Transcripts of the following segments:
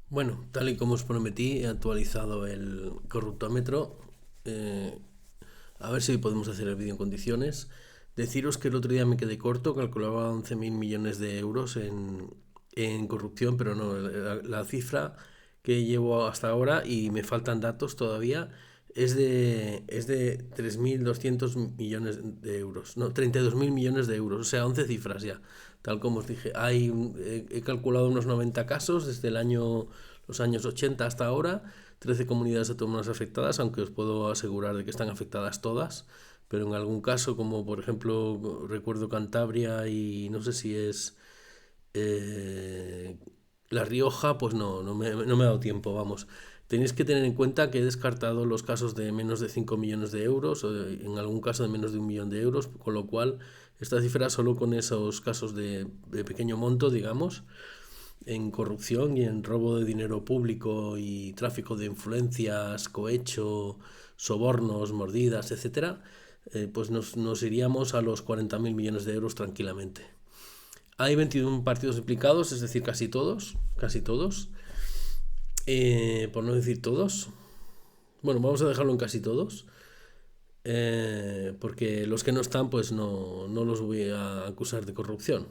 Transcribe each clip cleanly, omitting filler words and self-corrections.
Bueno, tal y como os prometí, he actualizado el corruptómetro. eh, a ver si podemos hacer el vídeo en condiciones. Deciros que el otro día me quedé corto, calculaba 11.000 millones de euros en corrupción, pero no, la cifra que llevo hasta ahora y me faltan datos todavía es de 3.200 millones de euros, no, 32.000 millones de euros, o sea, 11 cifras ya, tal como os dije. He calculado unos 90 casos desde los años 80 hasta ahora, 13 comunidades autónomas afectadas, aunque os puedo asegurar de que están afectadas todas, pero en algún caso, como por ejemplo recuerdo Cantabria y no sé si es eh, La Rioja, pues no me ha dado tiempo, vamos. Tenéis que tener en cuenta que he descartado los casos de menos de 5 millones de euros, o en algún caso de menos de 1 millón de euros, con lo cual esta cifra solo con esos casos de pequeño monto, digamos, en corrupción y en robo de dinero público y tráfico de influencias, cohecho, sobornos, mordidas, etcétera, pues nos iríamos a los 40.000 millones de euros tranquilamente. Hay 21 partidos implicados, es decir, casi todos, por no decir todos. Bueno, vamos a dejarlo en casi todos, porque los que no están, pues no los voy a acusar de corrupción.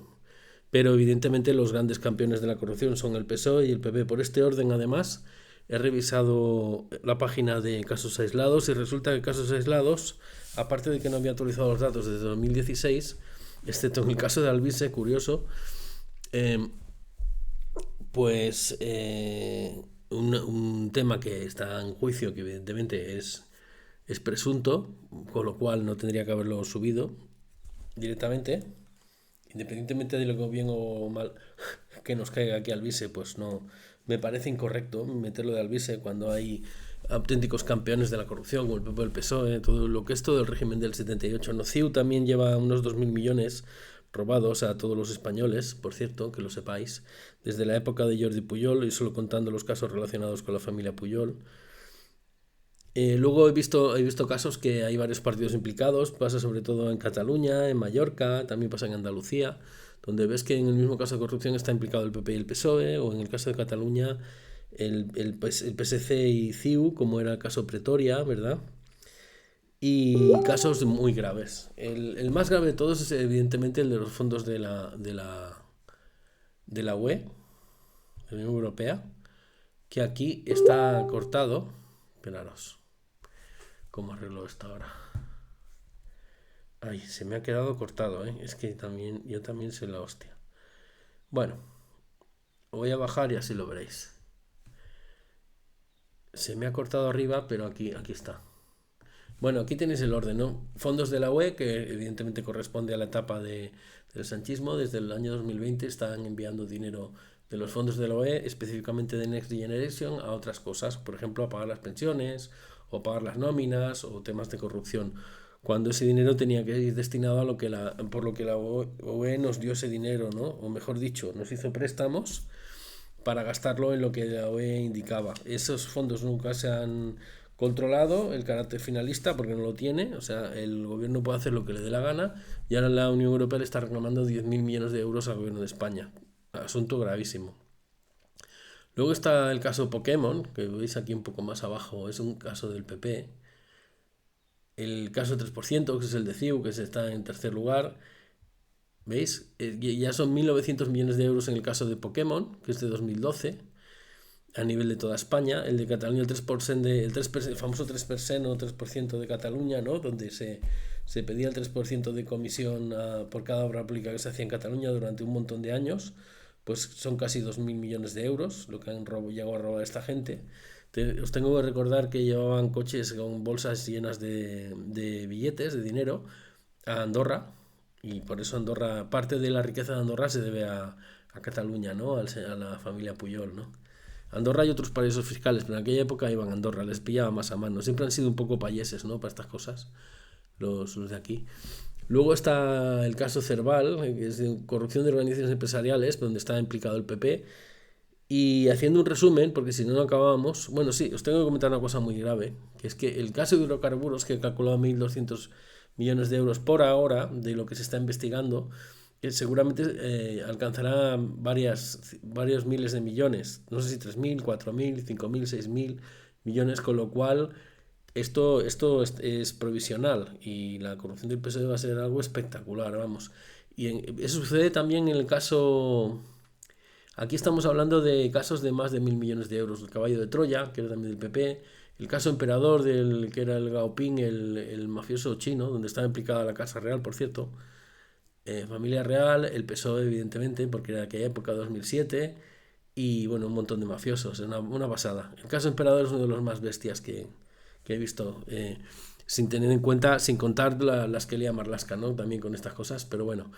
Pero evidentemente los grandes campeones de la corrupción son el PSOE y el PP. Por este orden, además, he revisado la página de casos aislados y resulta que casos aislados, aparte de que no había actualizado los datos desde 2016, excepto en el caso de Alvise, curioso, eh, pues un tema que está en juicio, que evidentemente es presunto, con lo cual no tendría que haberlo subido directamente, independientemente de lo que bien o mal que nos caiga aquí Alvise, pues no me parece incorrecto meterlo de Alvise cuando hay auténticos campeones de la corrupción, como el PP, el PSOE, todo lo que es todo el régimen del 78. Nociu también lleva unos 2.000 millones robados a todos los españoles, por cierto, que lo sepáis, desde la época de Jordi Puyol y solo contando los casos relacionados con la familia Puyol. Luego he visto casos que hay varios partidos implicados, pasa sobre todo en Cataluña, en Mallorca, también pasa en Andalucía, donde ves que en el mismo caso de corrupción está implicado el PP y el PSOE, o en el caso de Cataluña el PSC y CiU, como era el caso Pretoria, ¿verdad? Y casos muy graves. El más grave de todos es evidentemente el de los fondos de la UE, de la Unión Europea, que aquí está cortado. Esperaros, ¿cómo arreglo esto ahora? Ay, se me ha quedado cortado, ¿eh? Es que yo también soy la hostia. Bueno, voy a bajar y así lo veréis. Se me ha cortado arriba, pero aquí está. Bueno, aquí tenéis el orden, ¿no? Fondos de la UE, que evidentemente corresponde a la etapa del sanchismo. Desde el año 2020 están enviando dinero de los fondos de la UE, específicamente de Next Generation, a otras cosas. Por ejemplo, a pagar las pensiones, o pagar las nóminas, o temas de corrupción. Cuando ese dinero tenía que ir destinado a por lo que la UE nos dio ese dinero, ¿no? O mejor dicho, nos hizo préstamos para gastarlo en lo que la OE indicaba. Esos fondos nunca se han controlado el carácter finalista porque no lo tiene, o sea, el gobierno puede hacer lo que le dé la gana y ahora la Unión Europea le está reclamando 10.000 millones de euros al gobierno de España. Asunto gravísimo. Luego está el caso Pokémon, que veis aquí un poco más abajo, es un caso del PP. El caso 3%, que es el de CIU, que se está en tercer lugar. ¿Veis? Ya son 1.900 millones de euros en el caso de Pokémon, que es de 2012 a nivel de toda España. El de Cataluña, el 3%, el famoso 3% o 3% de Cataluña, ¿no? Donde se pedía el 3% de comisión por cada obra pública que se hacía en Cataluña durante un montón de años, pues son casi 2.000 millones de euros lo que han llegado a robar esta gente. Os tengo que recordar que llevaban coches con bolsas llenas de billetes, de dinero, a Andorra, y por eso Andorra, parte de la riqueza de Andorra se debe a Cataluña, ¿no? A la familia Puyol, ¿no? Andorra y otros paraísos fiscales, pero en aquella época iban a Andorra, les pillaba más a mano. Siempre han sido un poco payeses, ¿no? Para estas cosas, los de aquí. Luego está el caso Cerval, que es de corrupción de organizaciones empresariales, donde está implicado el PP. Y haciendo un resumen, porque si no, no acabábamos. Bueno, sí, os tengo que comentar una cosa muy grave, que es que el caso de hidrocarburos, que calculaba 1.200 millones de euros por ahora, de lo que se está investigando, que seguramente alcanzará varios miles de millones, no sé si 3.000, 4.000, 5.000, 6.000 millones, con lo cual esto es provisional y la corrupción del PSOE va a ser algo espectacular, vamos. Eso sucede también en el caso. Aquí estamos hablando de casos de más de 1.000 millones de euros. El caballo de Troya, que era también del PP, el caso Emperador, que era el Gaoping, el mafioso chino, donde estaba implicada la Casa Real, por cierto, familia real, el PSOE, evidentemente, porque era de aquella época, 2007, y bueno, un montón de mafiosos, una pasada. El caso Emperador es uno de los más bestias que he visto, sin tener en cuenta, sin contar las que lía Marlaska, ¿no? También con estas cosas, pero bueno.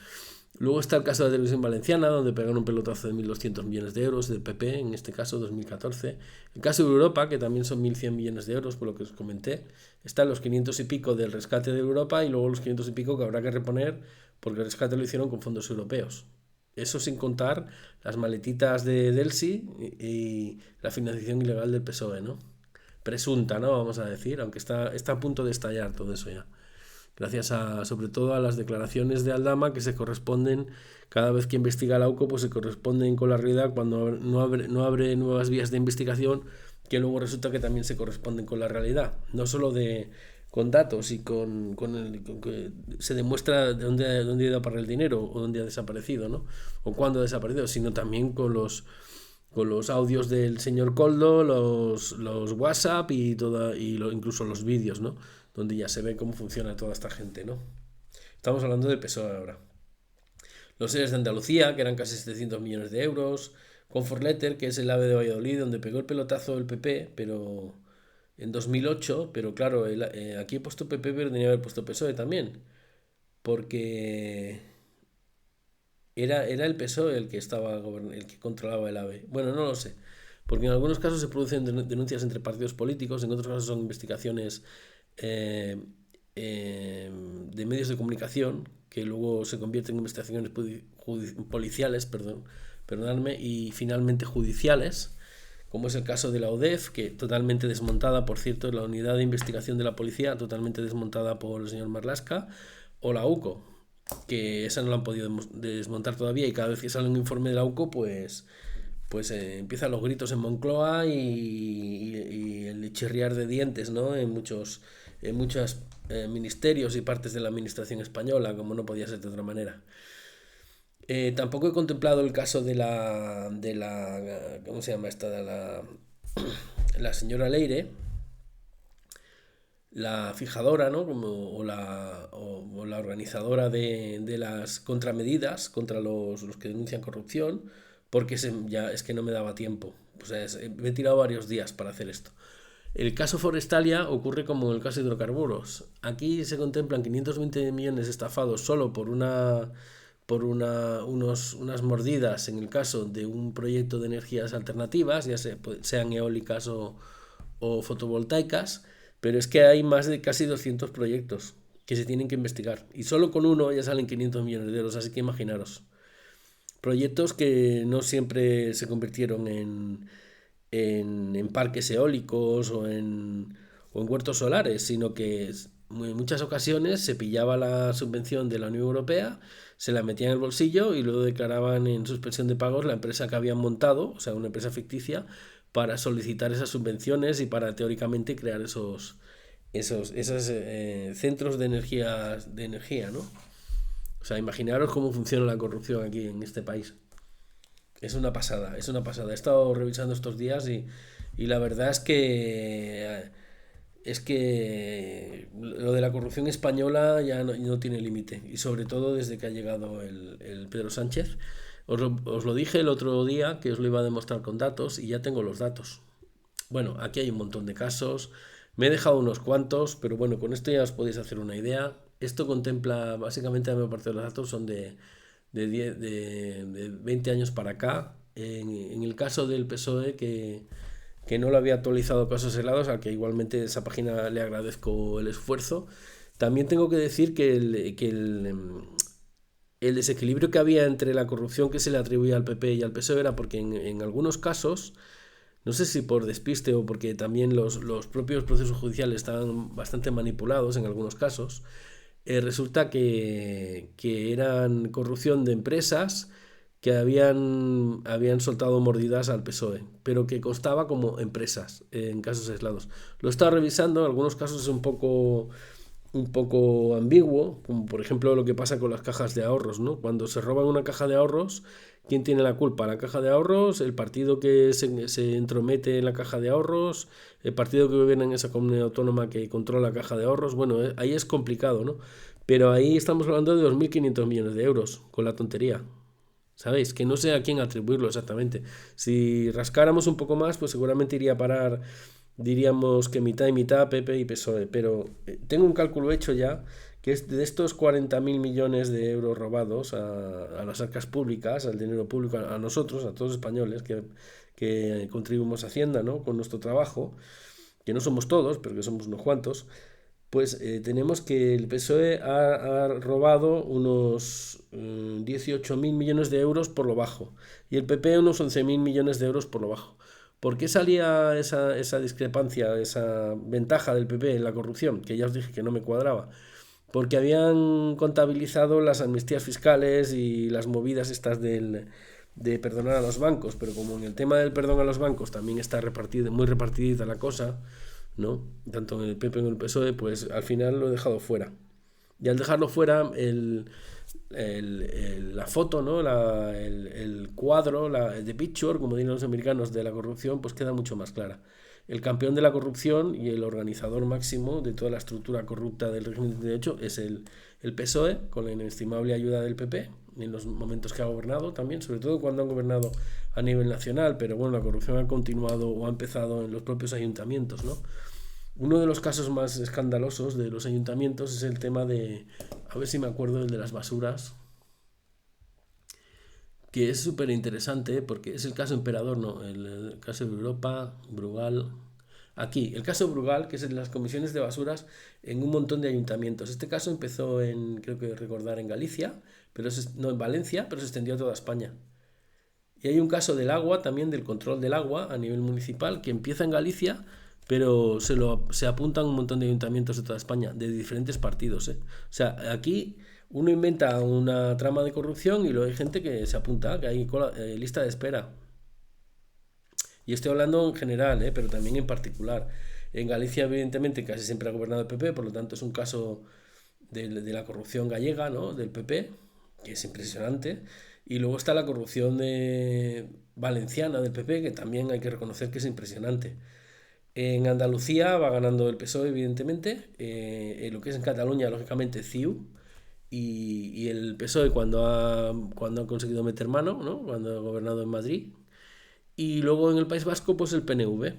Luego está el caso de la Televisión Valenciana, donde pegaron un pelotazo de 1.200 millones de euros, del PP, en este caso 2014. El caso de Europa, que también son 1.100 millones de euros, por lo que os comenté. Están los 500 y pico del rescate de Europa y luego los 500 y pico que habrá que reponer porque el rescate lo hicieron con fondos europeos. Eso sin contar las maletitas de Delsi y la financiación ilegal del PSOE, ¿no? Presunta, ¿no? Vamos a decir, aunque está a punto de estallar todo eso ya. Gracias sobre todo a las declaraciones de Aldama que se corresponden, cada vez que investiga la AUCO, pues se corresponden con la realidad cuando no abre nuevas vías de investigación, que luego resulta que también se corresponden con la realidad, no solo con datos y con que se demuestra dónde ha ido a parar el dinero o dónde ha desaparecido, ¿no? O cuándo ha desaparecido, sino también con los audios del señor Coldo, los WhatsApp incluso los vídeos, ¿no? Donde ya se ve cómo funciona toda esta gente, ¿no? Estamos hablando del PSOE ahora. Los seres de Andalucía, que eran casi 700 millones de euros. Comfort Letter, que es el AVE de Valladolid, donde pegó el pelotazo el PP, pero en 2008, pero claro, aquí he puesto PP, pero tenía que haber puesto PSOE también, porque era el PSOE el que controlaba el AVE. Bueno, no lo sé, porque en algunos casos se producen denuncias entre partidos políticos, en otros casos son investigaciones eh, de medios de comunicación que luego se convierten en investigaciones policiales, perdonadme, y finalmente judiciales, como es el caso de la ODEF, que totalmente desmontada, por cierto, la unidad de investigación de la policía, totalmente desmontada por el señor Marlaska, o la UCO, que esa no la han podido desmontar todavía, y cada vez que sale un informe de la UCO, pues empiezan los gritos en Moncloa y el chirriar de dientes, ¿no? En muchos ministerios y partes de la administración española, como no podía ser de otra manera. Tampoco he contemplado el caso de la ¿cómo se llama esta? La señora Leire, la fijadora, ¿no? O la organizadora de las contramedidas contra los que denuncian corrupción, porque ya es que no me daba tiempo. O sea, me he tirado varios días para hacer esto. El caso Forestalia ocurre como en el caso de hidrocarburos. Aquí se contemplan 520 millones estafados solo por unas mordidas en el caso de un proyecto de energías alternativas, ya sean eólicas o fotovoltaicas, pero es que hay más de casi 200 proyectos que se tienen que investigar y solo con uno ya salen 500 millones de euros, así que imaginaros. Proyectos que no siempre se convirtieron en parques eólicos o en huertos solares, sino que en muchas ocasiones se pillaba la subvención de la Unión Europea, se la metía en el bolsillo y luego declaraban en suspensión de pagos la empresa que habían montado, o sea, una empresa ficticia, para solicitar esas subvenciones y para teóricamente crear esos centros de energía, ¿no? O sea, imaginaros cómo funciona la corrupción aquí en este país. Es una pasada, es una pasada. He estado revisando estos días y la verdad es que lo de la corrupción española ya no tiene límite. Y sobre todo desde que ha llegado el Pedro Sánchez. Os lo dije el otro día que os lo iba a demostrar con datos y ya tengo los datos. Bueno, aquí hay un montón de casos. Me he dejado unos cuantos, pero bueno, con esto ya os podéis hacer una idea. Esto contempla, básicamente, la mayor parte de los datos son de 20 años para acá. En el caso del PSOE, que no lo había actualizado casos helados, al que igualmente esa página le agradezco el esfuerzo. También tengo que decir que el desequilibrio que había entre la corrupción que se le atribuía al PP y al PSOE era porque en algunos casos, no sé si por despiste o porque también los propios procesos judiciales estaban bastante manipulados en algunos casos, resulta que eran corrupción de empresas que habían soltado mordidas al PSOE, pero que constaba como empresas en casos aislados. Lo he estado revisando, en algunos casos es un poco ambiguo, como por ejemplo lo que pasa con las cajas de ahorros, ¿no? Cuando se roban una caja de ahorros, ¿quién tiene la culpa? ¿La caja de ahorros? ¿El partido que se entromete en la caja de ahorros? ¿El partido que gobierna en esa comunidad autónoma que controla la caja de ahorros? Bueno, ahí es complicado, ¿no? Pero ahí estamos hablando de 2.500 millones de euros, con la tontería. ¿Sabéis? Que no sé a quién atribuirlo exactamente. Si rascáramos un poco más, pues seguramente iría a parar, diríamos que mitad y mitad, PP y PSOE. Pero tengo un cálculo hecho ya, que es de estos 40.000 millones de euros robados a las arcas públicas, al dinero público, a nosotros, a todos los españoles que contribuimos a Hacienda, ¿no? Con nuestro trabajo, que no somos todos, pero que somos unos cuantos. Pues tenemos que el PSOE ha robado unos 18.000 millones de euros por lo bajo y el PP unos 11.000 millones de euros por lo bajo. ¿Por qué salía esa discrepancia, esa ventaja del PP en la corrupción? Que ya os dije que no me cuadraba. Porque habían contabilizado las amnistías fiscales y las movidas estas de perdonar a los bancos, pero como en el tema del perdón a los bancos también está muy repartida la cosa, ¿no? Tanto en el PP como en el PSOE, pues al final lo he dejado fuera. Y al dejarlo fuera, la foto, ¿no? El cuadro, the picture, como dicen los americanos, de la corrupción, pues queda mucho más clara. El campeón de la corrupción y el organizador máximo de toda la estructura corrupta del régimen de derecho es el PSOE, con la inestimable ayuda del PP, en los momentos que ha gobernado también, sobre todo cuando han gobernado a nivel nacional, pero bueno, la corrupción ha continuado o ha empezado en los propios ayuntamientos, ¿no? Uno de los casos más escandalosos de los ayuntamientos es el tema a ver si me acuerdo, el de las basuras, que es súper interesante porque es el caso Emperador, no, el caso de Europa, Brugal. Aquí, el caso Brugal, que es el de las comisiones de basuras en un montón de ayuntamientos. Este caso empezó creo que recordar, en Galicia, no en Valencia, pero se extendió a toda España. Y hay un caso del agua, también del control del agua a nivel municipal, que empieza en Galicia, pero se apuntan un montón de ayuntamientos de toda España, de diferentes partidos, ¿eh? O sea, aquí uno inventa una trama de corrupción y luego hay gente que se apunta, que hay lista de espera. Y estoy hablando en general, pero también en particular. En Galicia, evidentemente, casi siempre ha gobernado el PP, por lo tanto es un caso de la corrupción gallega, ¿no? Del PP, que es impresionante. Y luego está la corrupción valenciana del PP, que también hay que reconocer que es impresionante. En Andalucía va ganando el PSOE, evidentemente. En lo que es en Cataluña, lógicamente, CiU. Y el PSOE cuando ha conseguido meter mano, ¿no? Cuando ha gobernado en Madrid. Y luego en el País Vasco, pues el PNV.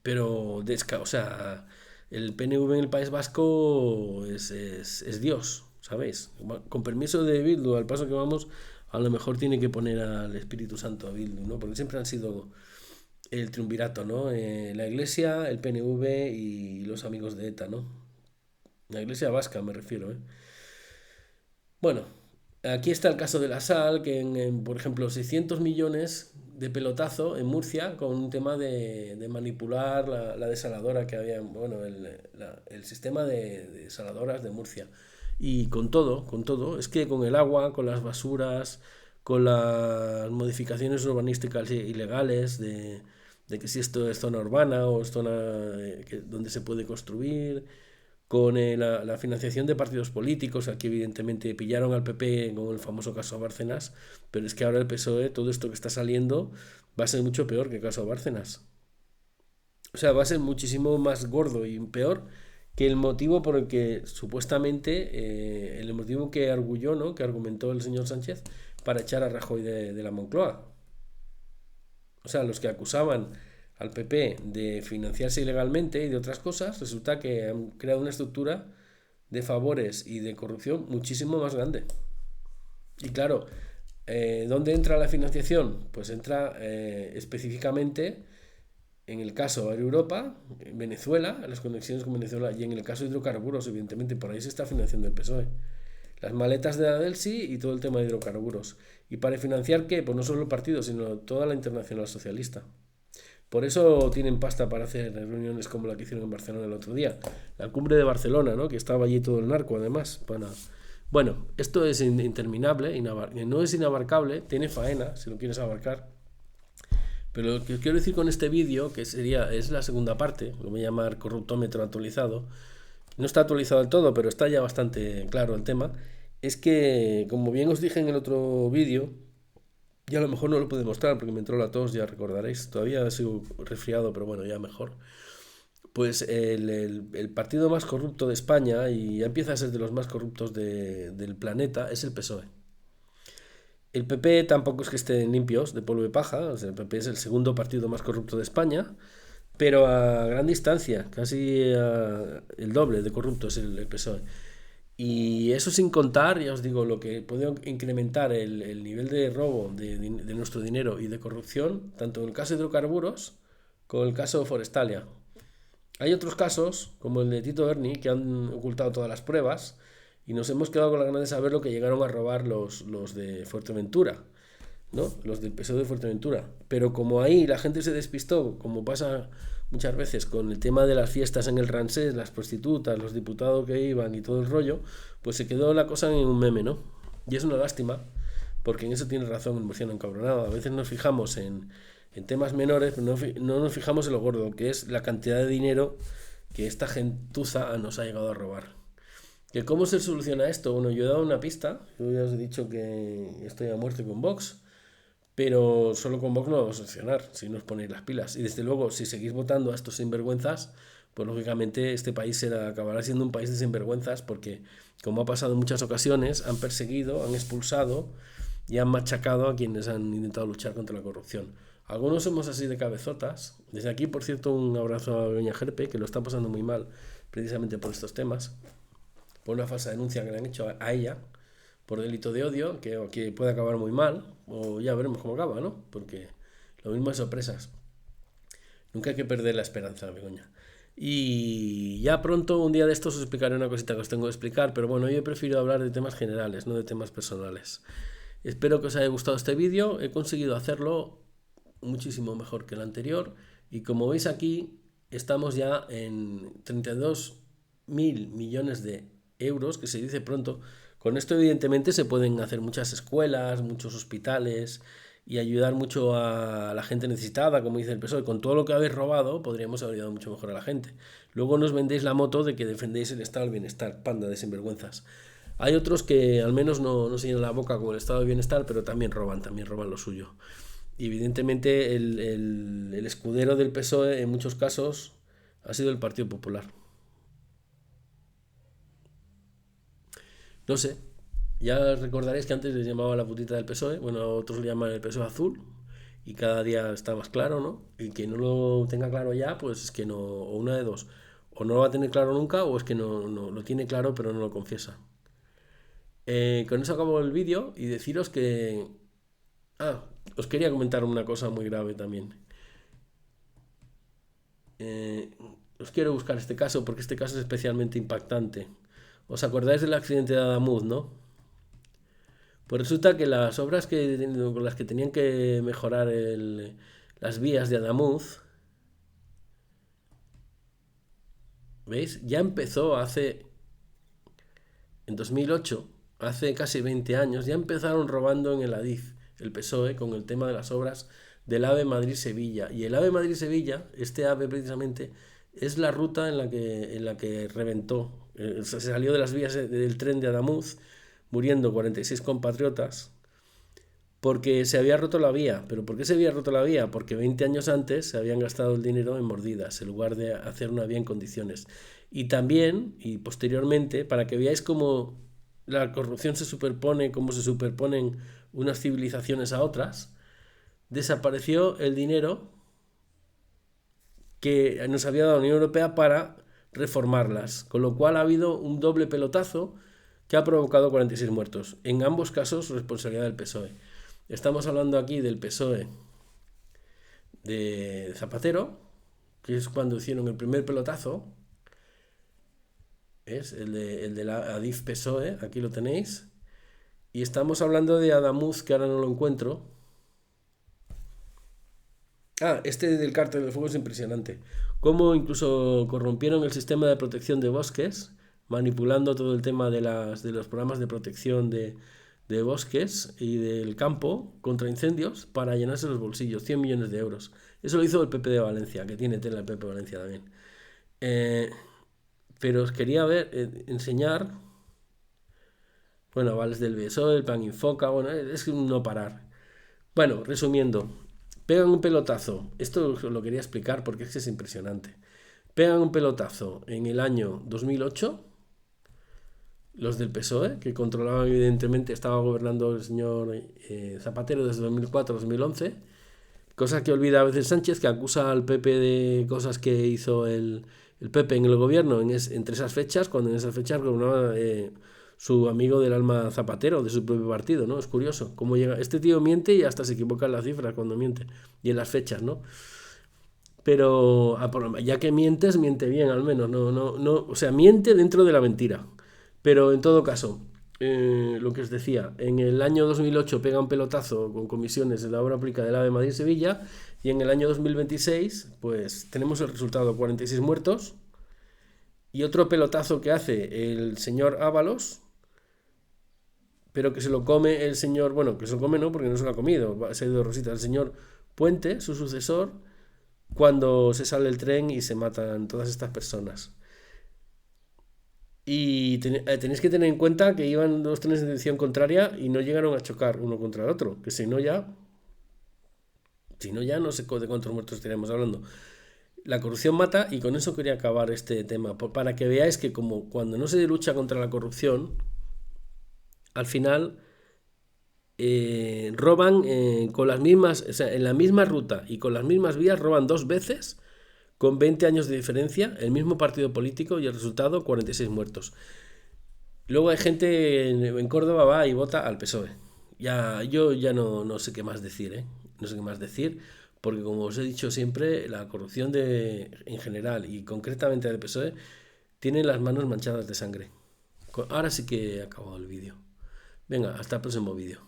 Pero, o sea, el PNV en el País Vasco es Dios, ¿sabéis? Con permiso de Bildu, al paso que vamos, a lo mejor tiene que poner al Espíritu Santo a Bildu, ¿no? Porque siempre han sido el triunvirato, ¿no? La Iglesia, el PNV y los amigos de ETA, ¿no? La Iglesia vasca me refiero, ¿eh? Bueno, aquí está el caso de la sal, que por ejemplo, 600 millones de pelotazo en Murcia con un tema de manipular la desaladora que había, bueno, el sistema de desaladoras de Murcia. Y con todo, es que con el agua, con las basuras, con las modificaciones urbanísticas ilegales de que si esto es zona urbana o es zona donde se puede construir, con la financiación de partidos políticos. Aquí evidentemente pillaron al PP con el famoso caso Bárcenas, pero es que ahora el PSOE, todo esto que está saliendo, va a ser mucho peor que el caso Bárcenas. O sea, va a ser muchísimo más gordo y peor que el motivo por el que supuestamente, el motivo que arguyó, ¿no? Que argumentó el señor Sánchez para echar a Rajoy de la Moncloa. O sea, los que acusaban al PP de financiarse ilegalmente y de otras cosas, resulta que han creado una estructura de favores y de corrupción muchísimo más grande. Y claro, ¿dónde entra la financiación? Pues entra específicamente en el caso de Europa, en Venezuela, las conexiones con Venezuela, y en el caso de hidrocarburos, evidentemente, por ahí se está financiando el PSOE. Las maletas de la Delsi y todo el tema de hidrocarburos. ¿Y para financiar qué? Pues no solo el partido, sino toda la internacional socialista. Por eso tienen pasta para hacer reuniones como la que hicieron en Barcelona el otro día. La cumbre de Barcelona, ¿no? Que estaba allí todo el narco, además. Bueno, esto es interminable, no es inabarcable, tiene faena, si lo quieres abarcar. Pero lo que quiero decir con este vídeo, es la segunda parte, lo voy a llamar corruptómetro actualizado. No está actualizado del todo, pero está ya bastante claro el tema. Es que, como bien os dije en el otro vídeo, y a lo mejor no lo pude mostrar porque me entró la tos, ya recordaréis. Todavía sigo resfriado, pero bueno, ya mejor. Pues el partido más corrupto de España, y ya empieza a ser de los más corruptos del planeta, es el PSOE. El PP tampoco es que estén limpios de polvo y paja, o sea, el PP es el segundo partido más corrupto de España, pero a gran distancia, casi el doble de corrupto es el PSOE. Y eso sin contar, ya os digo, lo que puede incrementar el nivel de robo de nuestro dinero y de corrupción, tanto en el caso de hidrocarburos como en el caso de Forestalia. Hay otros casos, como el de Tito Berni, que han ocultado todas las pruebas y nos hemos quedado con la ganas de saber lo que llegaron a robar los de Fuerteventura, ¿no? Los del PSOE de Fuerteventura. Pero como ahí la gente se despistó, como pasa muchas veces con el tema de las fiestas en el Ransés, las prostitutas, los diputados que iban y todo el rollo, pues se quedó la cosa en un meme, ¿no? Y es una lástima, porque en eso tiene razón el murciano encabronado. A veces nos fijamos en temas menores, pero no nos fijamos en lo gordo, que es la cantidad de dinero que esta gentuza nos ha llegado a robar. ¿Que cómo se soluciona esto? Bueno, yo he dado una pista, yo ya os he dicho que estoy a muerte con Vox, pero solo con Vox no lo vamos a solucionar, si no os ponéis las pilas. Y desde luego, si seguís votando a estos sinvergüenzas, pues lógicamente este país acabará siendo un país de sinvergüenzas, porque, como ha pasado en muchas ocasiones, han perseguido, han expulsado y han machacado a quienes han intentado luchar contra la corrupción. Algunos somos así de cabezotas. Desde aquí, por cierto, un abrazo a doña Gerpe, que lo está pasando muy mal precisamente por estos temas, por una falsa denuncia que le han hecho a ella por delito de odio, que puede acabar muy mal, o ya veremos cómo acaba, ¿no? Porque lo mismo es sorpresas. Nunca hay que perder la esperanza, Begoña. Y ya pronto, un día de estos, os explicaré una cosita que os tengo que explicar, pero bueno, yo he preferido hablar de temas generales, no de temas personales. Espero que os haya gustado este vídeo, he conseguido hacerlo muchísimo mejor que el anterior, y como veis aquí, estamos ya en 32.000 millones de euros, que se dice pronto. Con esto evidentemente se pueden hacer muchas escuelas, muchos hospitales y ayudar mucho a la gente necesitada, como dice el PSOE. Con todo lo que habéis robado podríamos haber ayudado mucho mejor a la gente. Luego nos vendéis la moto de que defendéis el estado del bienestar, panda de sinvergüenzas. Hay otros que al menos no se llenan la boca con el estado del bienestar, pero también roban lo suyo. Y evidentemente el escudero del PSOE en muchos casos ha sido el Partido Popular. No sé, ya recordaréis que antes les llamaba la putita del PSOE, bueno, otros le llaman el PSOE azul, y cada día está más claro, ¿no? Y que no lo tenga claro ya, pues es que no, o una de dos, o no lo va a tener claro nunca, o es que no lo tiene claro pero no lo confiesa. Con eso acabo el vídeo y deciros que... Ah, os quería comentar una cosa muy grave también. Eh, Os quiero buscar este caso porque este caso es especialmente impactante. ¿Os acordáis del accidente de Adamuz, no? Pues resulta que las obras con las que tenían que mejorar las vías de Adamuz, ¿veis? Ya empezó en 2008, hace casi 20 años, ya empezaron robando en el ADIF, el PSOE, con el tema de las obras del AVE Madrid-Sevilla. Y el AVE Madrid-Sevilla, este AVE precisamente, es la ruta en la que reventó. Se salió de las vías del tren de Adamuz, muriendo 46 compatriotas, porque se había roto la vía. ¿Pero por qué se había roto la vía? Porque 20 años antes se habían gastado el dinero en mordidas, en lugar de hacer una vía en condiciones. Y también, y posteriormente, para que veáis cómo la corrupción se superpone, cómo se superponen unas civilizaciones a otras, desapareció el dinero que nos había dado la Unión Europea para reformarlas, con lo cual ha habido un doble pelotazo que ha provocado 46 muertos. En ambos casos, responsabilidad del PSOE. Estamos hablando aquí del PSOE de Zapatero, que es cuando hicieron el primer pelotazo, es el de la ADIF PSOE, aquí lo tenéis, y estamos hablando de Adamuz, que ahora no lo encuentro, Este del cártel del fuego es impresionante. Cómo incluso corrompieron el sistema de protección de bosques, manipulando todo el tema de los programas de protección de bosques y del campo contra incendios para llenarse los bolsillos, 100 millones de euros. Eso lo hizo el PP de Valencia, que tiene tela el PP de Valencia también. Eh, pero os quería enseñar, bueno, avales del BSOE, el plan Infoca, bueno, es un no parar. Bueno, resumiendo, pegan un pelotazo, esto lo quería explicar porque es que es impresionante. Pegan un pelotazo en el año 2008, los del PSOE, que controlaban evidentemente, estaba gobernando el señor Zapatero desde 2004-2011, cosa que olvida a veces Sánchez, que acusa al PP de cosas que hizo el PP en el gobierno entre esas fechas, cuando en esas fechas gobernaba su amigo del alma Zapatero, de su propio partido, ¿no? Es curioso cómo llega. Este tío miente y hasta se equivoca en las cifras cuando miente y en las fechas, ¿no? Pero ya que mientes, miente bien al menos, no, o sea, miente dentro de la mentira. Pero en todo caso, lo que os decía, en el año 2008 pega un pelotazo con comisiones en la obra pública del AVE Madrid-Sevilla y en el año 2026 pues tenemos el resultado, 46 muertos y otro pelotazo que hace el señor Ábalos, pero que se lo come el señor, bueno, que se lo come no, porque no se lo ha comido, se ha ido de rosita, el señor Puente, su sucesor, cuando se sale el tren y se matan todas estas personas. Y tenéis que tener en cuenta que iban dos trenes en dirección contraria y no llegaron a chocar uno contra el otro, que si no ya no sé de cuántos muertos estaríamos hablando. La corrupción mata y con eso quería acabar este tema, para que veáis que como cuando no se lucha contra la corrupción, al final roban con las mismas, o sea, en la misma ruta y con las mismas vías, roban dos veces con 20 años de diferencia, el mismo partido político y el resultado 46 muertos. Luego hay gente en Córdoba va y vota al PSOE. Yo ya no sé qué más decir, ¿eh? No sé qué más decir, porque como os he dicho siempre, la corrupción en general y concretamente del PSOE tiene las manos manchadas de sangre. Ahora sí que he acabado el vídeo. Venga, hasta el próximo vídeo.